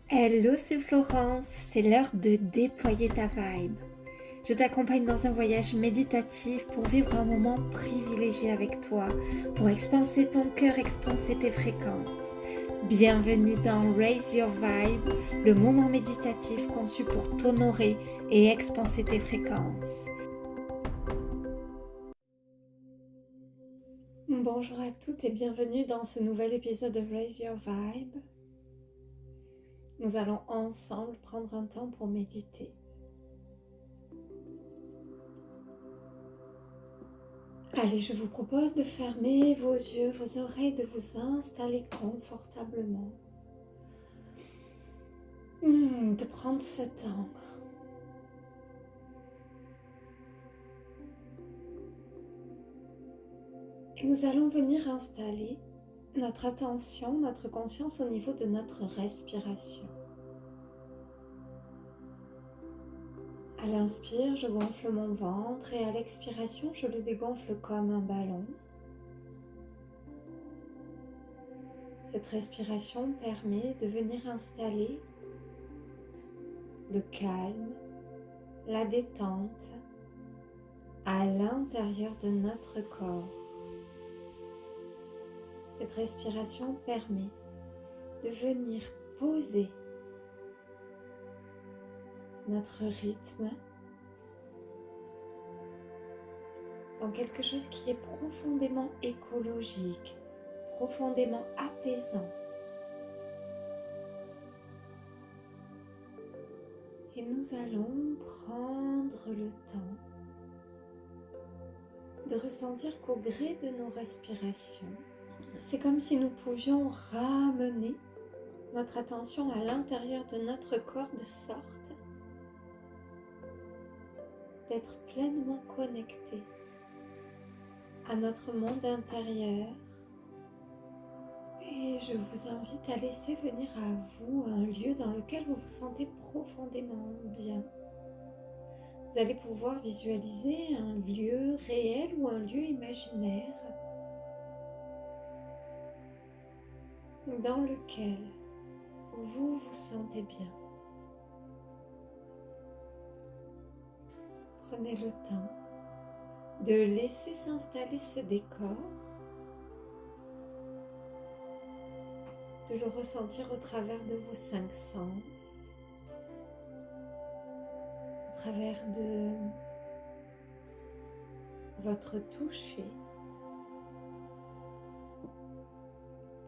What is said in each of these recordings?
Hello, c'est Florence, c'est l'heure de déployer ta vibe. Je t'accompagne dans un voyage méditatif pour vivre un moment privilégié avec toi, pour expanser ton cœur, expanser tes fréquences. Bienvenue dans Raise Your Vibe, le moment méditatif conçu pour t'honorer et expanser tes fréquences. Bonjour à toutes et bienvenue dans ce nouvel épisode de Raise Your Vibe. Nous allons ensemble prendre un temps pour méditer. Allez, je vous propose de fermer vos yeux, vos oreilles, de vous installer confortablement. De prendre ce temps. Et nous allons venir installer notre attention, notre conscience au niveau de notre respiration. À l'inspire, je gonfle mon ventre et à l'expiration, je le dégonfle comme un ballon. Cette respiration permet de venir installer le calme, la détente à l'intérieur de notre corps. Cette respiration permet de venir poser notre rythme dans quelque chose qui est profondément écologique, profondément apaisant. Et nous allons prendre le temps de ressentir qu'au gré de nos respirations, c'est comme si nous pouvions ramener notre attention à l'intérieur de notre corps de sorte d'être pleinement connecté à notre monde intérieur. Et je vous invite à laisser venir à vous un lieu dans lequel vous vous sentez profondément bien. Vous allez pouvoir visualiser un lieu réel ou un lieu imaginaire dans lequel vous vous sentez bien. Prenez le temps de laisser s'installer ce décor, de le ressentir au travers de vos 5 sens, au travers de votre toucher.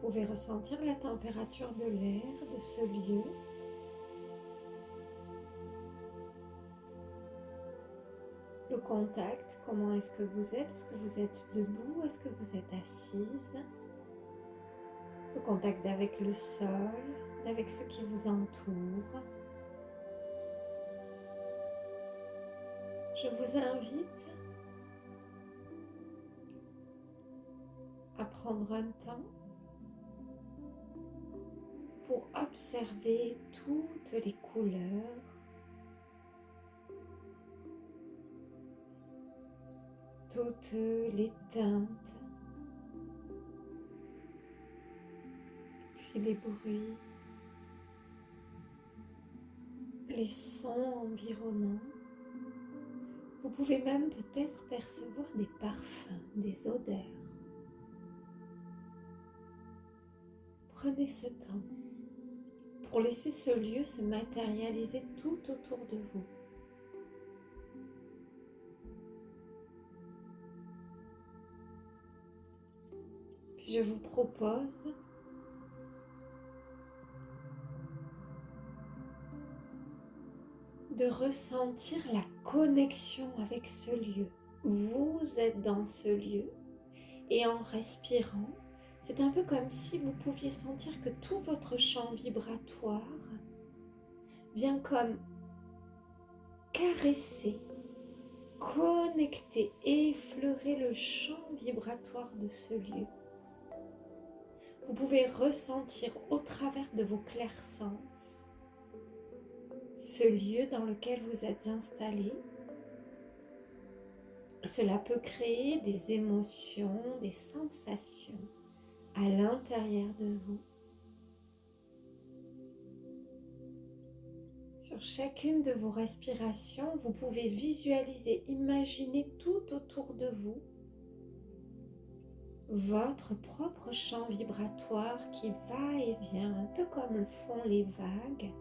Vous pouvez ressentir la température de l'air de ce lieu. Le contact, comment est-ce que vous êtes? Est-ce que vous êtes debout? Est-ce que vous êtes assise? Le contact avec le sol, avec ce qui vous entoure. Je vous invite à prendre un temps pour observer toutes les couleurs, toutes les teintes, puis les bruits, les sons environnants. Vous pouvez même peut-être percevoir des parfums, des odeurs. Prenez ce temps pour laisser ce lieu se matérialiser tout autour de vous. Puis je vous propose de ressentir la connexion avec ce lieu. Vous êtes dans ce lieu et en respirant, c'est un peu comme si vous pouviez sentir que tout votre champ vibratoire vient comme caresser, connecter, effleurer le champ vibratoire de ce lieu. Vous pouvez ressentir au travers de vos clairsens ce lieu dans lequel vous êtes installé. Cela peut créer des émotions, des sensations à l'intérieur de vous. Sur chacune de vos respirations, vous pouvez visualiser, imaginer tout autour de vous votre propre champ vibratoire qui va et vient, un peu comme le font les vagues,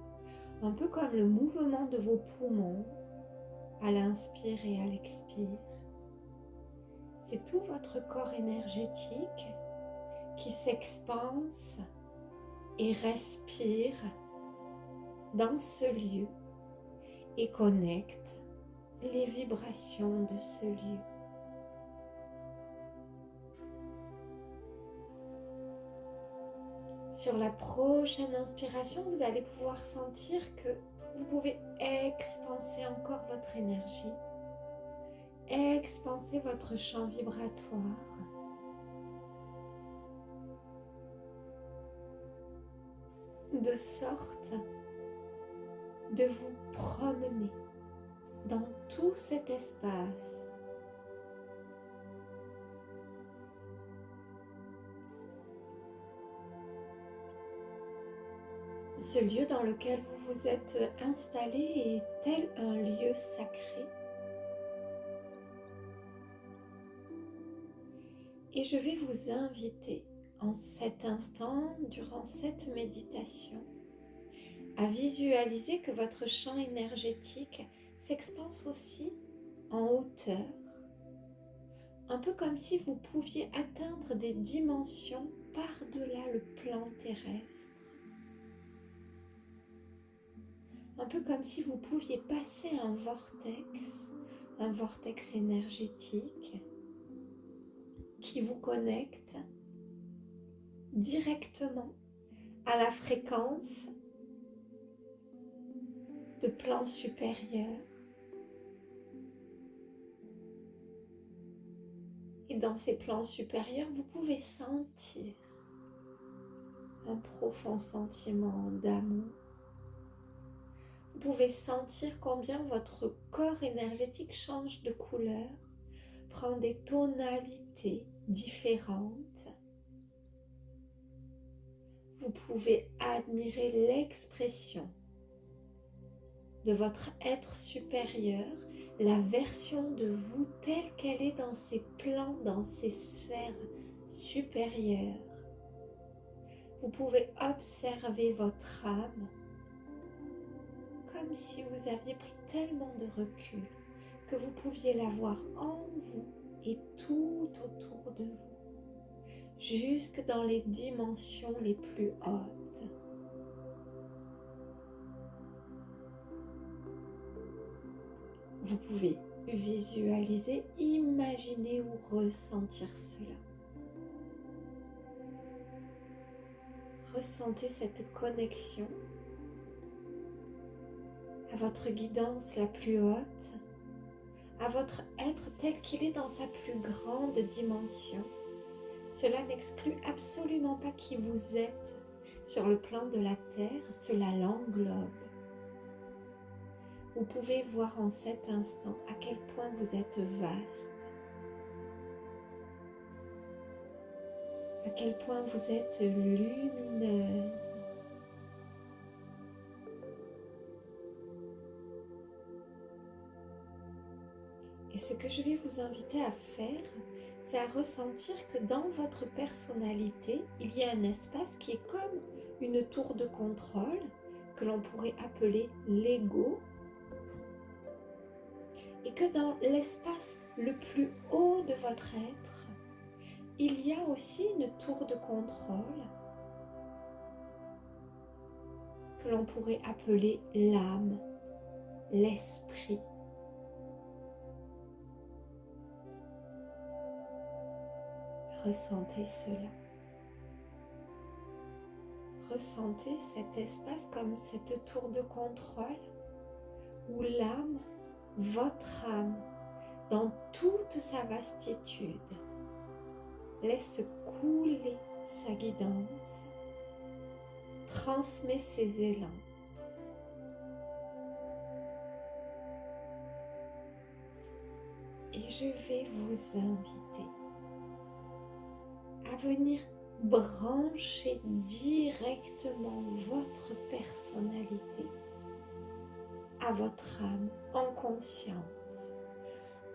un peu comme le mouvement de vos poumons à l'inspire et à l'expire. C'est tout votre corps énergétique qui s'expanse et respire dans ce lieu et connecte les vibrations de ce lieu. Sur la prochaine inspiration, vous allez pouvoir sentir que vous pouvez expanser encore votre énergie, expanser votre champ vibratoire, de sorte de vous promener dans tout cet espace. Ce lieu dans lequel vous vous êtes installé est tel un lieu sacré. Et je vais vous inviter en cet instant, durant cette méditation, à visualiser que votre champ énergétique s'expanse aussi en hauteur, un peu comme si vous pouviez atteindre des dimensions par-delà le plan terrestre. Un peu comme si vous pouviez passer un vortex énergétique qui vous connecte directement à la fréquence de plans supérieurs. Et dans ces plans supérieurs, vous pouvez sentir un profond sentiment d'amour. Vous pouvez sentir combien votre corps énergétique change de couleur, prend des tonalités différentes. Vous pouvez admirer l'expression de votre être supérieur, la version de vous telle qu'elle est dans ses plans, dans ses sphères supérieures. Vous pouvez observer votre âme comme si vous aviez pris tellement de recul que vous pouviez la voir en vous et tout autour de vous, jusque dans les dimensions les plus hautes. Vous pouvez visualiser, imaginer ou ressentir cela. Ressentez cette connexion à votre guidance la plus haute, à votre être tel qu'il est dans sa plus grande dimension. Cela n'exclut absolument pas qui vous êtes sur le plan de la terre, cela l'englobe. Vous pouvez voir en cet instant à quel point vous êtes vaste, à quel point vous êtes lumineuse. Et ce que je vais vous inviter à faire, c'est à ressentir que dans votre personnalité, il y a un espace qui est comme une tour de contrôle que l'on pourrait appeler l'ego. Et que dans l'espace le plus haut de votre être, il y a aussi une tour de contrôle que l'on pourrait appeler l'âme, l'esprit. Ressentez cela. Ressentez cet espace comme cette tour de contrôle où l'âme, votre âme, dans toute sa vastitude, laisse couler sa guidance, transmet ses élans. Et je vais vous inviter à venir brancher directement votre personnalité à votre âme en conscience,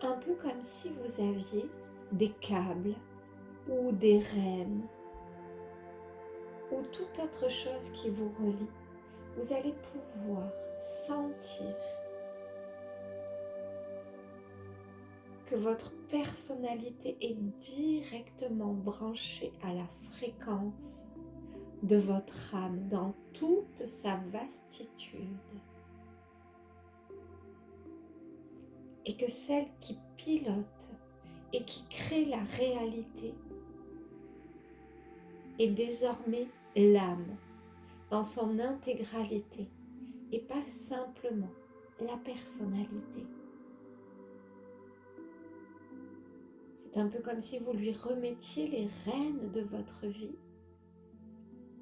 un peu comme si vous aviez des câbles ou des rênes ou toute autre chose qui vous relie. Vous allez pouvoir sentir que votre personnalité est directement branchée à la fréquence de votre âme dans toute sa vastitude. Et que celle qui pilote et qui crée la réalité est désormais l'âme dans son intégralité et pas simplement la personnalité. C'est un peu comme si vous lui remettiez les rênes de votre vie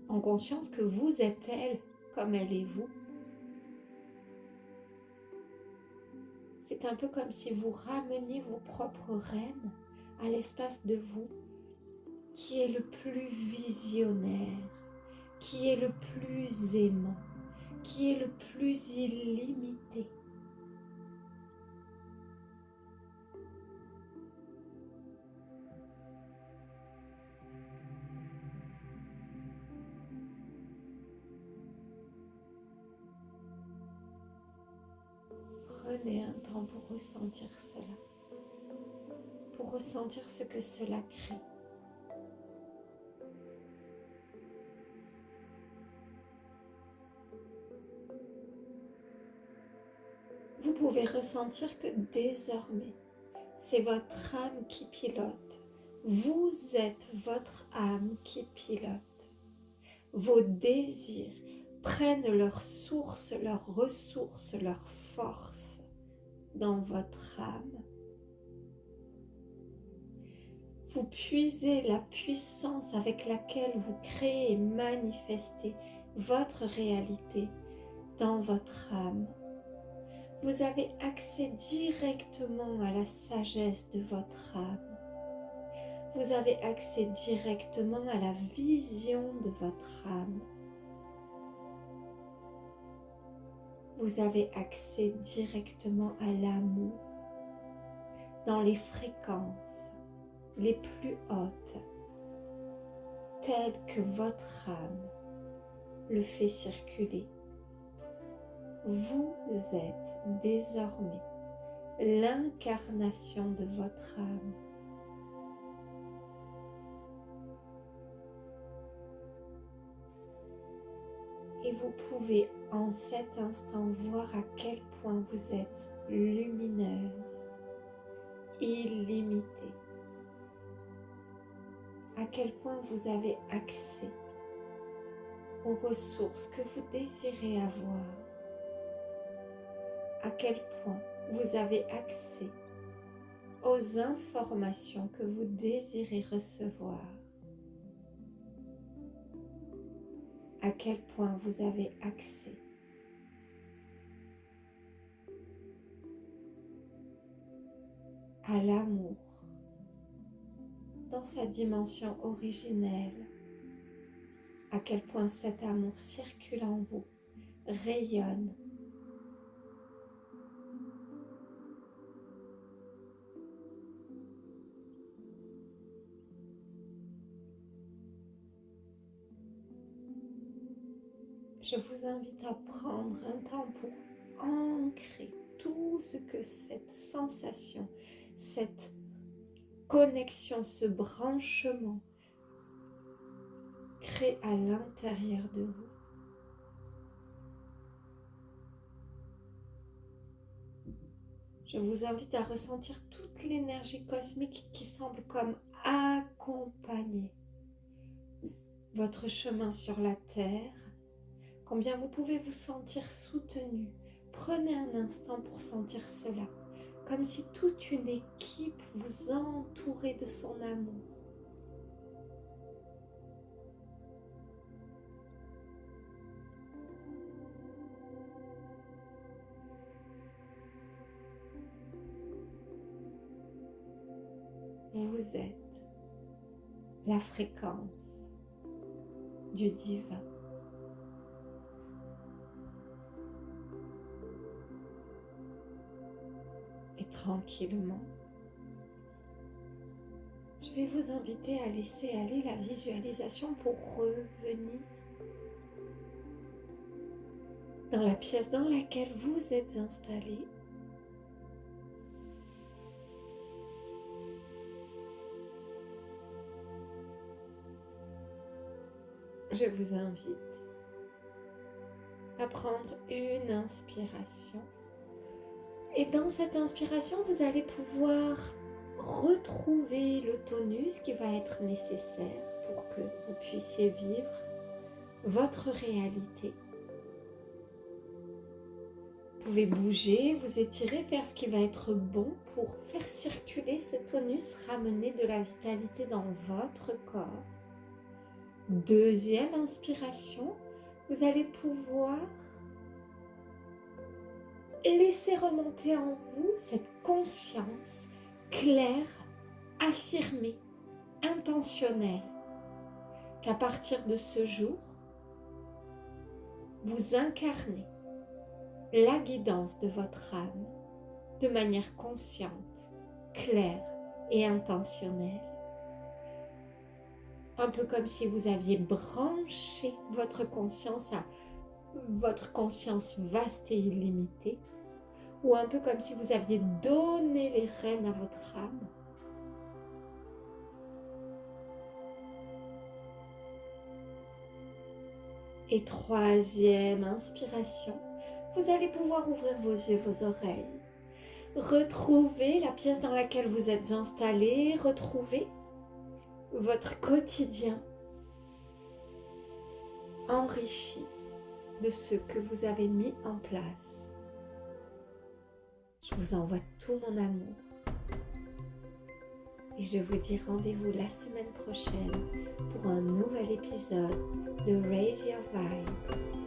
en conscience que vous êtes elle comme elle est vous. C'est un peu comme si vous rameniez vos propres rênes à l'espace de vous qui est le plus visionnaire, qui est le plus aimant, qui est le plus illimité. Prenez un temps pour ressentir cela, pour ressentir ce que cela crée. Vous pouvez ressentir que désormais, c'est votre âme qui pilote. Vous êtes votre âme qui pilote. Vos désirs prennent leur source, leur ressource, leur force dans votre âme. Vous puisez la puissance avec laquelle vous créez et manifestez votre réalité dans votre âme. Vous avez accès directement à la sagesse de votre âme. Vous avez accès directement à la vision de votre âme. Vous avez accès directement à l'amour dans les fréquences les plus hautes, telles que votre âme le fait circuler. Vous êtes désormais l'incarnation de votre âme. Et vous pouvez en cet instant voir à quel point vous êtes lumineuse, illimitée, à quel point vous avez accès aux ressources que vous désirez avoir, à quel point vous avez accès aux informations que vous désirez recevoir, à quel point vous avez accès à l'amour dans sa dimension originelle, à quel point cet amour circule en vous, rayonne. Je vous invite à prendre un temps pour ancrer tout ce que cette sensation, cette connexion, ce branchement crée à l'intérieur de vous. Je vous invite à ressentir toute l'énergie cosmique qui semble comme accompagner votre chemin sur la Terre. Combien vous pouvez vous sentir soutenu. Prenez un instant pour sentir cela, comme si toute une équipe vous entourait de son amour. Vous êtes la fréquence du divin. tranquillement. Je vais vous inviter à laisser aller la visualisation pour revenir dans la pièce dans laquelle vous êtes installé. Je vous invite à prendre une inspiration. Et dans cette inspiration, vous allez pouvoir retrouver le tonus qui va être nécessaire pour que vous puissiez vivre votre réalité. Vous pouvez bouger, vous étirer, faire ce qui va être bon pour faire circuler ce tonus, ramener de la vitalité dans votre corps. Deuxième inspiration, vous allez pouvoir laisser remonter en vous cette conscience claire, affirmée, intentionnelle, qu'à partir de ce jour, vous incarnez la guidance de votre âme de manière consciente, claire et intentionnelle. Un peu comme si vous aviez branché votre conscience à votre conscience vaste et illimitée, ou un peu comme si vous aviez donné les rênes à votre âme. Et troisième inspiration, vous allez pouvoir ouvrir vos yeux, vos oreilles, retrouver la pièce dans laquelle vous êtes installé, retrouver votre quotidien enrichi de ce que vous avez mis en place. Je vous envoie tout mon amour et je vous dis rendez-vous la semaine prochaine pour un nouvel épisode de Raise Your Vibe.